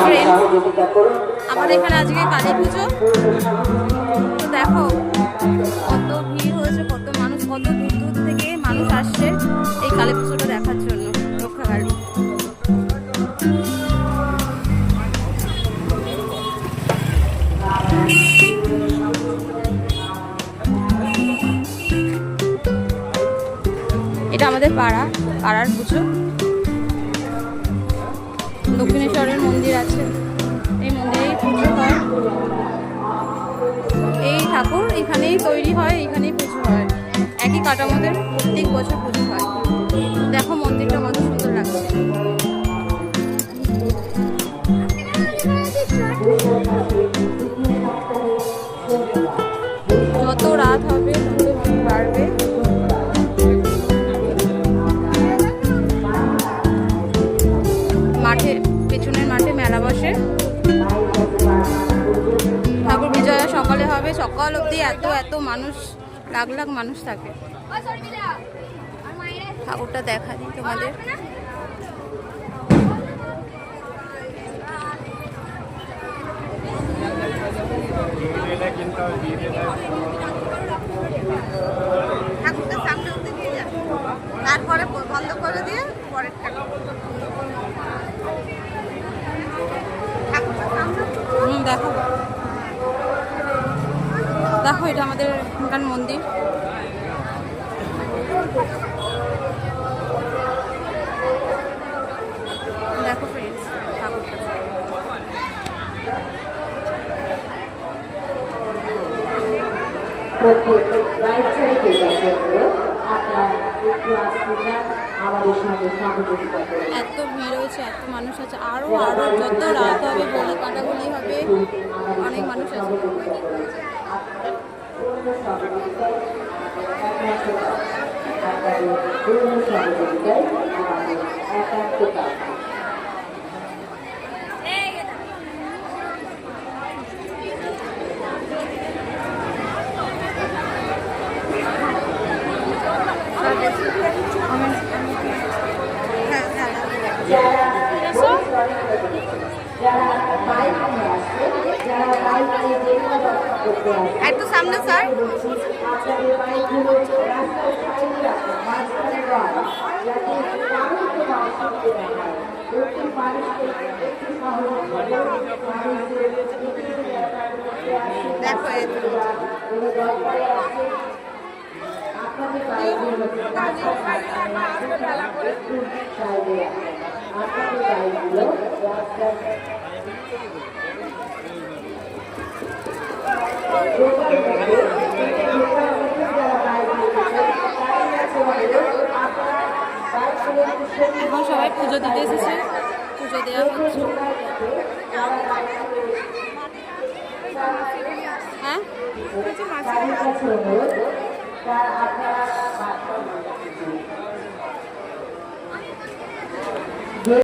Friends, আমাদের এখানে আজকে কালী পুজো। তো দেখো কত ভিড় হয়েছে, কত মানুষ, কত দূর দূর থেকে মানুষ আসছে এই কালী পুজোটা দেখার জন্য রক্ষাকালী। এটা আমাদের পাড়ার পুজো। দক্ষিণেশ্বরের মন্দির আছে, এই মন্দিরেই পুজো হয়। এই ঠাকুর এখানেই তৈরি হয়, এখানেই পুজো হয়, একই কাঠামোতে প্রত্যেক বছর পুজো হয়। দেখো মন্দিরটা কত সুন্দর লাগছে। যত রাত হবে তত ভিড় বাড়বে। পেছনের মাঠে মেলা বসে। ঠাকুর বিজয়া সকালে হবে, সকাল অবধি এত মানুষ, লাখ লাখ মানুষ থাকে। ঠাকুরটা দেখা দিই তোমাদের। ঠাকুরটা সামনে অবধি নিয়ে যাবে, তারপরে বন্ধ করে দিয়ে পরের দেখো দেখো এটা আমাদের এখানকার মন্দির। দেখো ফ্রেন্ডস ঠাকুরটা। এত ভিড় হয়েছে, এত মানুষ আছে, আরো যত রাত হবে বলি কাটাবলি হবে, অনেক মানুষ আছে। একটু সামনে স্যার। দেখো এখন সবাই পুজো দিতে এসেছে, পুজো দেওয়া হচ্ছে। হ্যাঁ